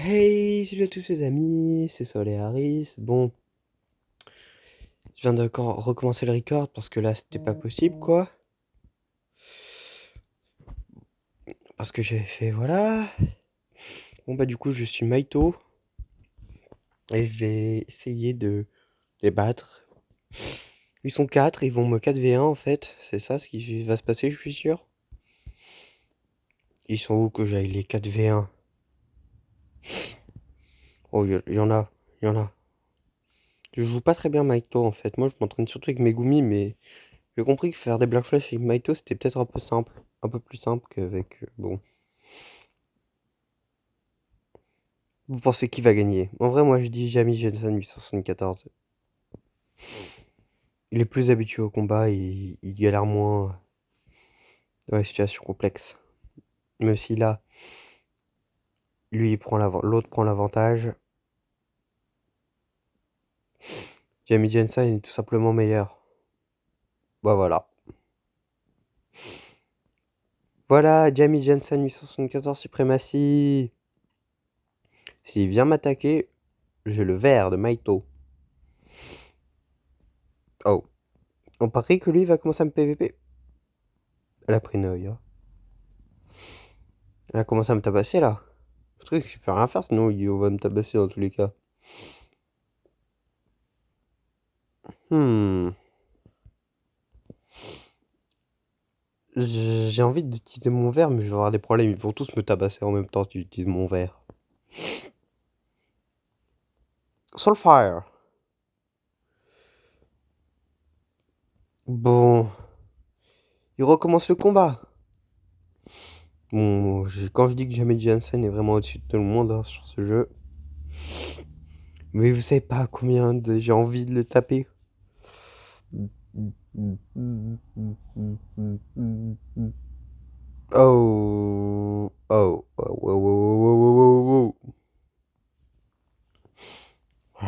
Hey, salut à tous les amis, c'est Sol et Harris. Bon, je viens de recommencer le record parce que là c'était pas possible quoi. Parce que j'ai fait voilà. Bon bah du coup je suis Maito et je vais essayer de les battre. Ils sont 4, ils vont me 4v1 en fait. C'est ça ce qui va se passer, je suis sûr. Ils sont où que j'aille les 4v1? Oh, il y en a, il y en a. Je joue pas très bien Maito en fait. Moi je m'entraîne surtout avec Megumi, mais j'ai compris que faire des Black Flash avec Maito c'était peut-être un peu simple. Un peu plus simple qu'avec... bon. Vous pensez qui va gagner? En vrai, moi je dis Jamie Jensen 874. Il est plus habitué au combat et il galère moins dans les situations complexes. Même si là, lui, l'autre prend l'avantage. Jamie Jensen est tout simplement meilleur. Bah voilà. Voilà, Jamie Jensen 874 suprématie. S'il vient m'attaquer, j'ai le verre de Maito. Oh. On parie que lui va commencer à me PVP. Elle a pris une œil, hein. Elle a commencé à me tabasser là. Le truc, c'est qu'il peut rien faire, sinon il va me tabasser dans tous les cas. Hmm. J'ai envie d'utiliser mon verre, mais je vais avoir des problèmes. Ils vont tous me tabasser en même temps si j'utilise mon verre. Soulfire. Bon. Il recommence le combat. Bon, quand je dis que Jamie Jansen est vraiment au-dessus de tout le monde hein, sur ce jeu. Mais vous savez pas combien j'ai envie de le taper. Oh. Oh. Oh. Oh. Oh. Oh.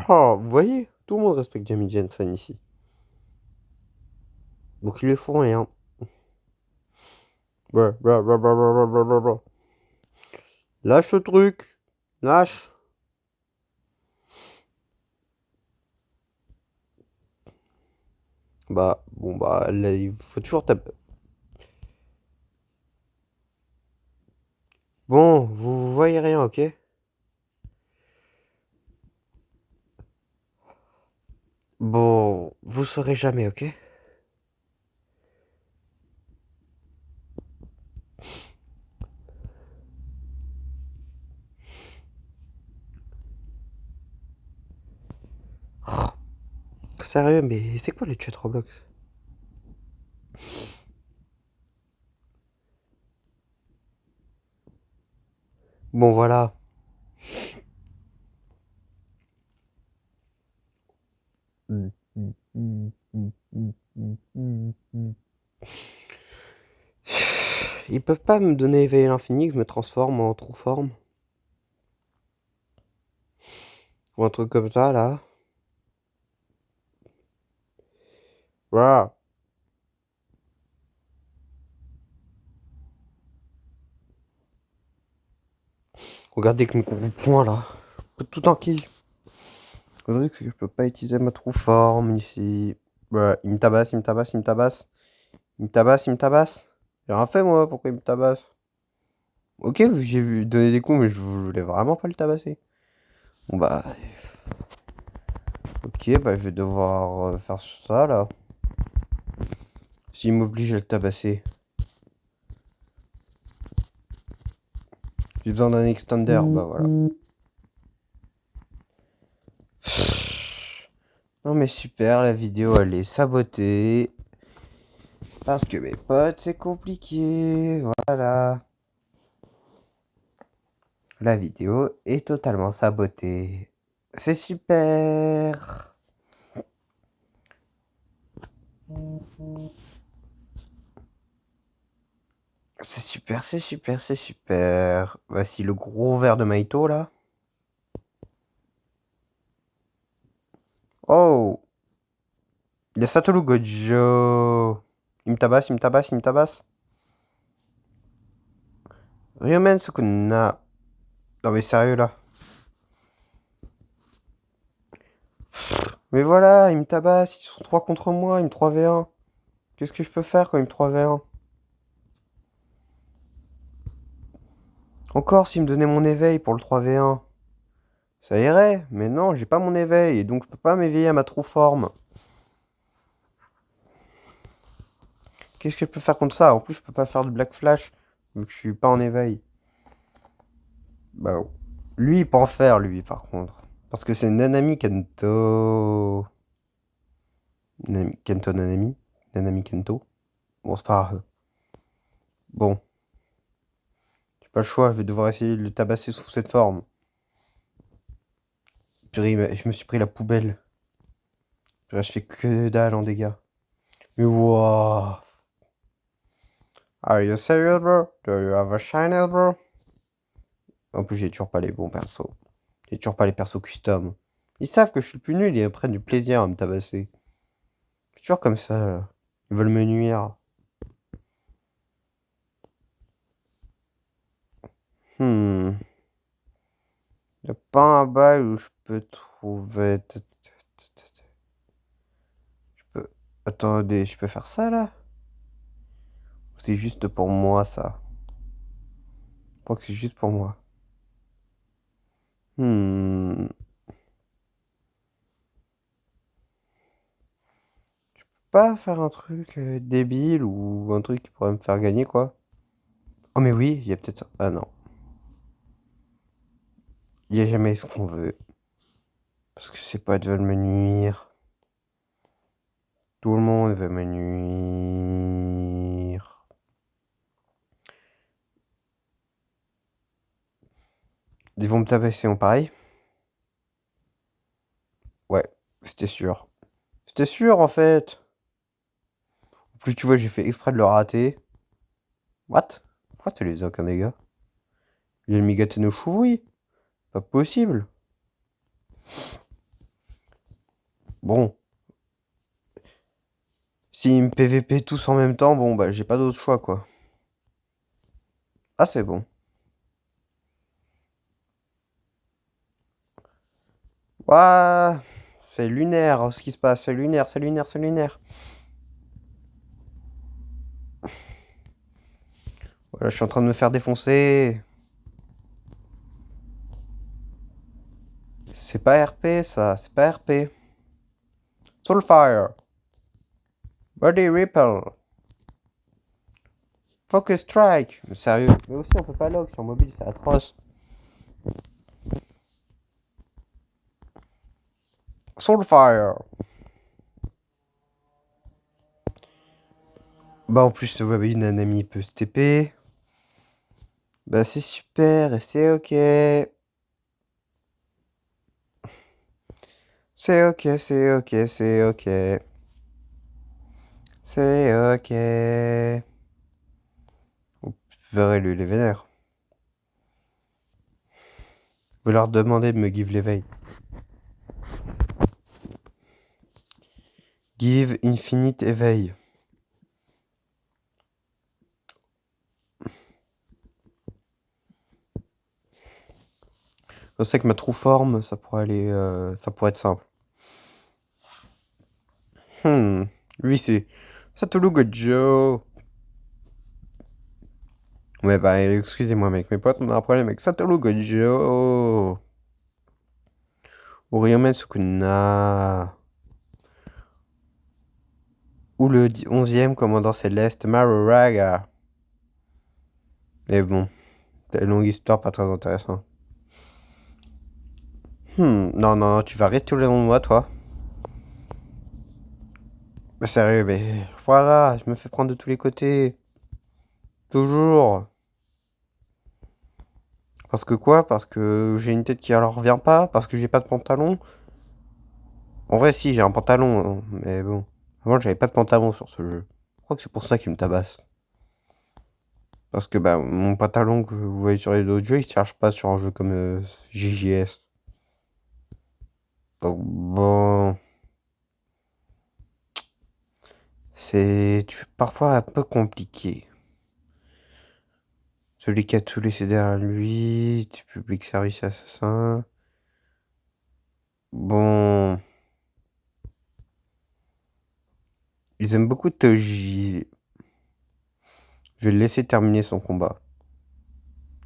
Oh, vous voyez, tout le monde respecte Jamie Jansen ici. Donc ils le font rien. Lâche le truc. Lâche. Bah, bon, bah, là, il faut toujours taper. Bon, vous voyez rien, ok? Bon, vous saurez jamais, ok? Oh, sérieux, mais c'est quoi le chat Roblox? Bon, voilà. Ils peuvent pas me donner éveiller l'infini, que je me transforme en true forme. Ou un truc comme ça, là. Voilà. Regardez que mes gros points, là. Tout en kill. Le truc, c'est que je peux pas utiliser ma true forme ici. Ouais, il me tabasse, il me tabasse, il me tabasse. Il me tabasse, il me tabasse. J'ai rien fait, moi, pourquoi il me tabasse? Ok, j'ai vu donner des coups, mais je voulais vraiment pas le tabasser. Bon bah, ok, bah je vais devoir faire ça là. S'il m'oblige à le tabasser. J'ai besoin d'un extender, bah voilà. Non mais super, la vidéo elle est sabotée. Parce que mes potes c'est compliqué, voilà. La vidéo est totalement sabotée. C'est super. C'est super, c'est super, c'est super. Voici le gros verre de Maito là. Oh, il y a Satoru Gojo. Il me tabasse, il me tabasse, il me tabasse. Ryomen Sukuna. Non mais sérieux là. Mais voilà, il me tabasse, ils sont 3 contre moi, il me 3v1. Qu'est-ce que je peux faire quand il me 3v1? Encore s'il me donnait mon éveil pour le 3v1. Ça irait, mais non, j'ai pas mon éveil, et donc je peux pas m'éveiller à ma true forme. Qu'est-ce que je peux faire contre ça? En plus, je peux pas faire de Black Flash, vu que je suis pas en éveil. Bah, lui, il peut en faire, lui, par contre. Parce que c'est Nanami Kento. Kento Nanami? Nanami Kento? Bon, c'est pas grave. Bon. J'ai pas le choix, je vais devoir essayer de le tabasser sous cette forme. Purée, mais je me suis pris la poubelle. Purée, je fais que dalle en dégâts. Mais wouah. Are you serious, bro? Do you have a shiner, bro? En plus, j'ai toujours pas les bons persos. J'ai toujours pas les persos custom. Ils savent que je suis le plus nul et ils prennent du plaisir à me tabasser. C'est toujours comme ça, là. Ils veulent me nuire. Hmm. Y'a pas un bail où je peux trouver. Je peux. Attendez, je peux faire ça là? C'est juste pour moi ça. Je crois que c'est juste pour moi. Hmm. Pas faire un truc débile ou un truc qui pourrait me faire gagner quoi. Oh mais oui, il y a peut-être ça. Ah non. Il y a jamais ce qu'on veut. Parce que c'est pas de veulent me nuire. Tout le monde veut me nuire. Ils vont me tabasser en pareil? Ouais, c'était sûr. C'était sûr en fait. En plus tu vois, j'ai fait exprès de le rater. What? Pourquoi t'as les aucun dégâts? Il a le Migateno Chouvri. Pas possible. Bon. S'ils me PVP tous en même temps, bon bah j'ai pas d'autre choix quoi. Ah c'est bon. Ouah. C'est lunaire ce qui se passe. C'est lunaire, c'est lunaire, c'est lunaire. Voilà, je suis en train de me faire défoncer. C'est pas RP ça, c'est pas RP. Soulfire. Body Ripple. Focus Strike. Mais sérieux. Mais aussi on peut pas log sur mobile, c'est atroce. Soulfire. Bah en plus, ouais, une Nanami peut se TP. Bah c'est super et c'est ok. C'est ok, c'est ok, c'est ok. C'est ok. Vous verrez lui les vénères. Vous leur demandez de me give l'éveil. Give infinite éveil. Je sais que ma true forme, ça pourrait aller, ça pourrait être simple. Lui c'est Satoru Gojo. Ouais bah excusez-moi mec, mes potes on a un problème avec Satoru Gojo. Ou Ryomen Sukuna. Ou le 11e commandant céleste Maroraga. Mais bon, c'est une longue histoire pas très intéressante. Non, non, non, tu vas rester le long de moi, toi. Mais sérieux, mais voilà, je me fais prendre de tous les côtés. Toujours. Parce que quoi? Parce que j'ai une tête qui alors revient pas? Parce que j'ai pas de pantalon? En vrai, si, j'ai un pantalon, hein, mais bon. Avant, j'avais pas de pantalon sur ce jeu. Je crois que c'est pour ça qu'il me tabasse. Parce que bah, mon pantalon que vous voyez sur les autres jeux, il se charge pas sur un jeu comme JJS. Donc bon. C'est parfois un peu compliqué. Celui qui a tout laissé derrière lui, du public service assassin. Bon. Ils aiment beaucoup Toji. Je vais le laisser terminer son combat.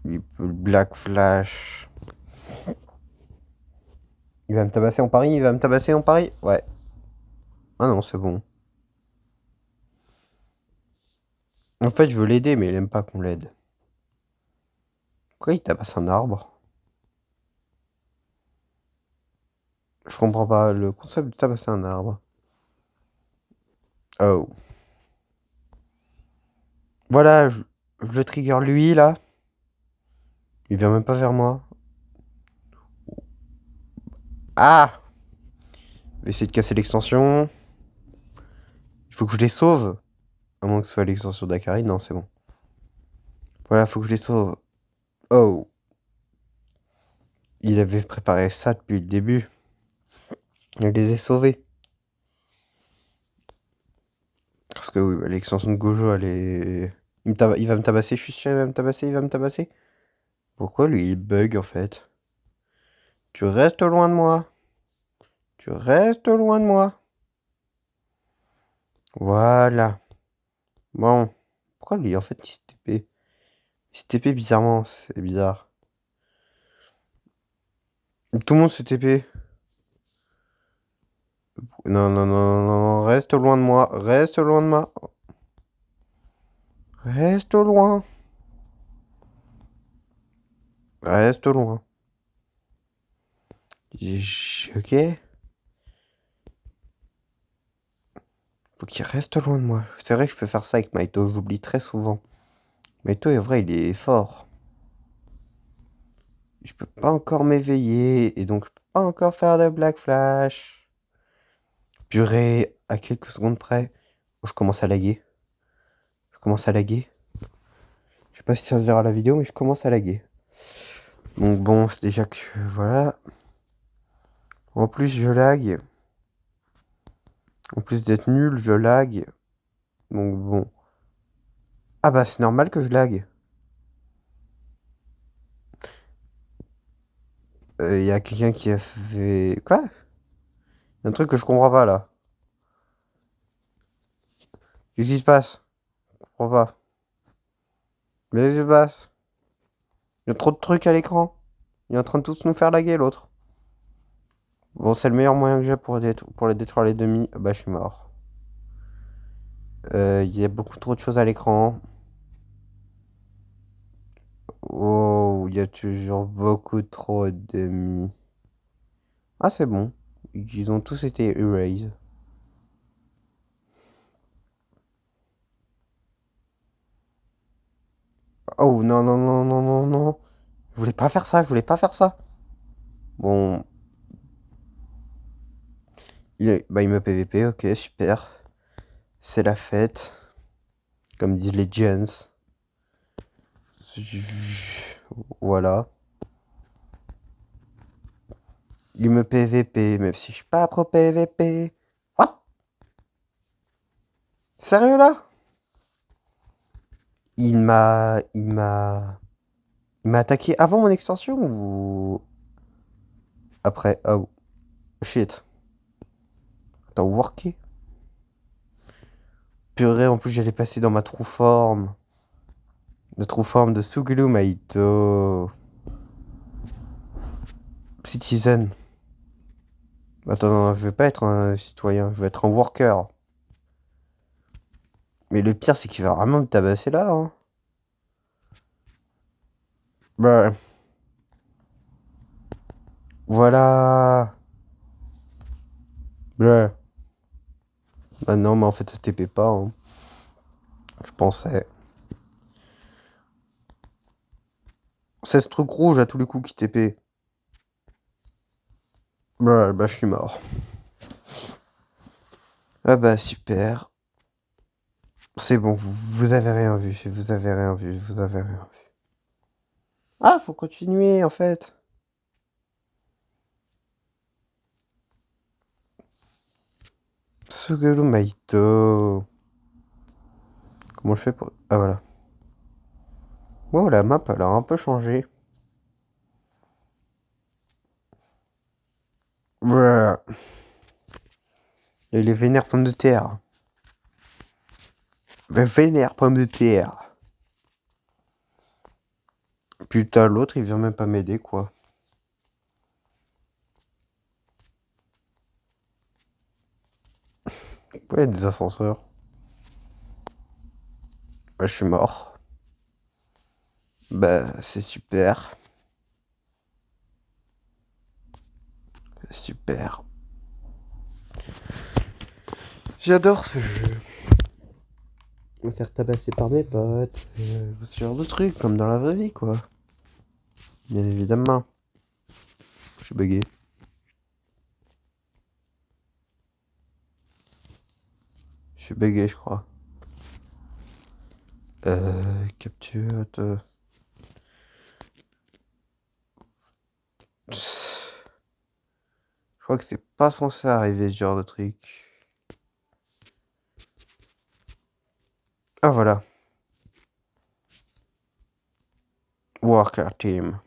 Il peut le Black Flash. Il va me tabasser en pari, il va me tabasser en pari. Ouais. Ah non, c'est bon. En fait, je veux l'aider, mais il aime pas qu'on l'aide. Pourquoi il tabasse un arbre? Je comprends pas le concept de tabasser un arbre. Oh. Voilà, je le trigger lui, là. Il vient même pas vers moi. Ah! Je vais essayer de casser l'extension. Il faut que je les sauve. À moins que ce soit l'extension d'Akari. Non, c'est bon. Voilà, faut que je les sauve. Oh. Il avait préparé ça depuis le début. Je les ai sauvés. Parce que oui, l'extension de Gojo, elle est... Il va me tabasser, je suis sûr, il va me tabasser, il va me tabasser. Pourquoi lui, il bug en fait? Tu restes loin de moi. Tu restes loin de moi. Voilà. Bon. Pourquoi lui, en fait, il se TP? Il se TP bizarrement, c'est bizarre. Tout le monde se TP. Non, non, non, non, non, reste loin de moi. Reste loin de moi. Reste loin. Reste loin. Ok. Faut qu'il reste loin de moi. C'est vrai que je peux faire ça avec Maito, j'oublie très souvent. Maito, est vrai, il est fort. Je peux pas encore m'éveiller, et donc je peux pas encore faire de Black Flash. Purée, à quelques secondes près. Oh, je commence à laguer. Je commence à laguer. Je sais pas si ça se verra à la vidéo, mais je commence à laguer. Donc bon, c'est déjà que... Voilà. En plus, je lag. En plus d'être nul, je lag. Donc bon. Ah bah c'est normal que je lag. Y a quelqu'un qui a fait... Quoi? Y a un truc que je comprends pas là. Qu'est-ce qui se passe? Je comprends pas. Mais qu'est-ce qui se passe? Y a trop de trucs à l'écran. Il est en train de tous nous faire laguer l'autre. Bon, c'est le meilleur moyen que j'ai pour les détruire les demi. Bah je suis mort. Il y a beaucoup trop de choses à l'écran. Oh, il y a toujours beaucoup trop d'ennemis. Ah, c'est bon. Ils ont tous été erased. Oh, non, non, non, non, non, non. Je voulais pas faire ça, je voulais pas faire ça. Bon. Il me PVP, ok, super. C'est la fête. Comme disent les gens. Voilà. Il me PVP, même si je suis pas pro PVP. What? Sérieux là? Il m'a attaqué avant mon extension ou après? Oh shit. T'as worké? Purée, en plus j'allais passer dans ma true forme. La true forme de Suguru Maito. Citizen. Attends, non, je vais pas être un citoyen, je vais être un worker. Mais le pire, c'est qu'il va vraiment me tabasser là, hein. Bah. Voilà. Bah. Bah non, mais en fait, ça TP pas, hein. Je pensais. C'est ce truc rouge à tous les coups qui TP. Bah, je suis mort. Ah bah, super. C'est bon, vous avez rien vu, vous avez rien vu, vous avez rien vu. Ah, faut continuer, en fait. Suguru Maito. Comment je fais pour... Ah, voilà. Wow, la map, elle a un peu changé. Voilà. Et les vénères pommes de terre. Vénère, pomme de terre. Putain, l'autre, il vient même pas m'aider, quoi. Pourquoi il y a des ascenseurs? Bah, je suis mort. Bah, c'est super. C'est super. J'adore ce jeu. Me faire tabasser par mes potes. Ce genre de trucs, comme dans la vraie vie, quoi. Bien évidemment. Je suis bugué. Je suis bugué, je crois. Capture de... Je crois que c'est pas censé arriver ce genre de truc. Ah voilà. Worker Team.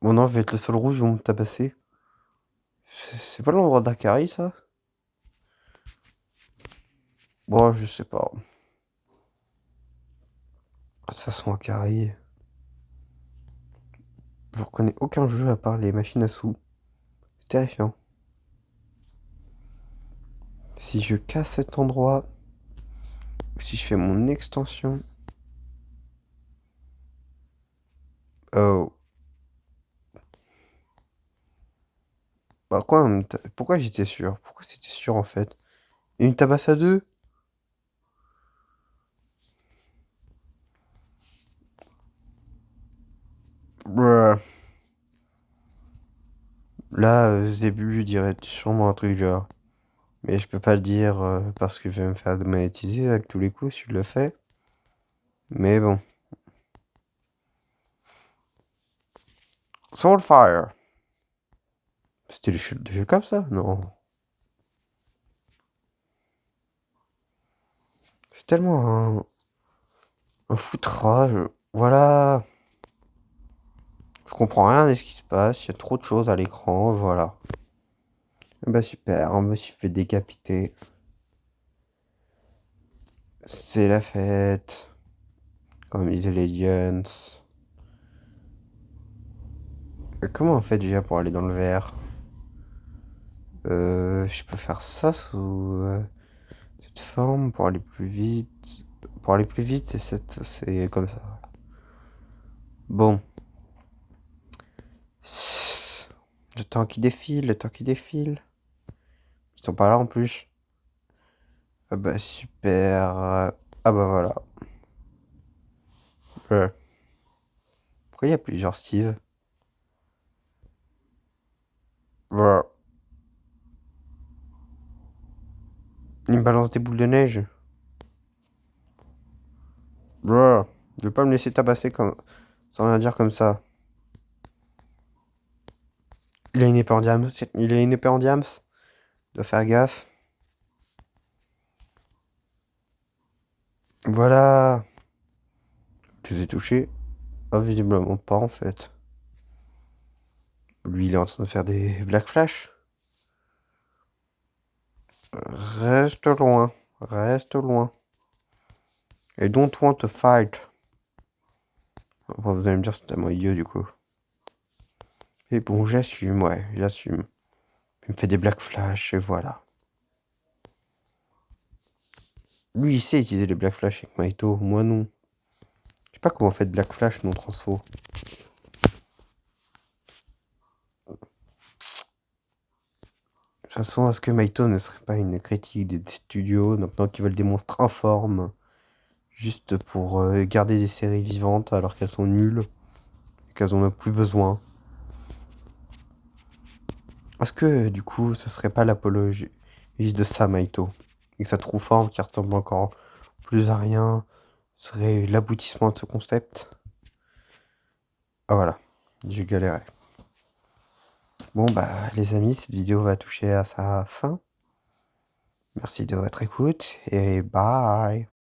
Bon non, je vais être le seul rouge, ils vont me tabasser. C'est pas l'endroit d'Akari, ça? Bon, je sais pas. De toute façon, Akari... Je reconnais aucun jeu à part les machines à sous. C'est terrifiant. Si je casse cet endroit... Ou si je fais mon extension... Oh... Bah quoi, pourquoi j'étais sûr? Pourquoi c'était sûr en fait? Une tabasse à deux? Bruh. Là, Zébu dirait sûrement un truc genre. Mais je peux pas le dire parce que je vais me faire démonétiser avec tous les coups si je le fais. Mais bon. Soulfire. C'était les chutes de jeu comme ça? Non. C'est tellement un foutrage. Voilà. Je comprends rien de ce qui se passe. Il y a trop de choses à l'écran. Voilà. Bah super. On me s'y fait décapiter. C'est la fête. Comme disait Legends. Comment en fait déjà pour aller dans le verre? Je peux faire ça sous cette forme pour aller plus vite. Pour aller plus vite, c'est comme ça. Bon. Le temps qui défile, le temps qui défile. Ils sont pas là en plus. Ah bah super. Ah bah voilà. Pourquoi il y a plusieurs Steve? Voilà. Il me balance des boules de neige. Voilà. Je vais pas me laisser tabasser comme... sans rien dire comme ça. Il a une épée en diams. Il a une épée en diams. Doit faire gaffe. Voilà. Je les ai touchés. Ah, visiblement pas en fait. Lui, il est en train de faire des Black Flash. Reste loin. Reste loin. Et don't want to fight. Enfin, vous allez me dire c'est tellement idiot du coup. Et bon, j'assume, ouais, j'assume. Il me fait des Black Flash et voilà. Lui, il sait utiliser les Black Flash avec Maito, moi non. Je sais pas comment on fait de Black Flash non transfo. De toute façon, est-ce que Maito ne serait pas une critique des studios maintenant qu'ils veulent des monstres informes juste pour garder des séries vivantes alors qu'elles sont nulles et qu'elles en ont plus besoin? Est-ce que du coup, ce serait pas l'apologie de ça, Maito? Et que sa true forme qui ressemble encore plus à rien serait l'aboutissement de ce concept? Ah voilà, j'ai galéré. Bon bah les amis, cette vidéo va toucher à sa fin. Merci de votre écoute et bye.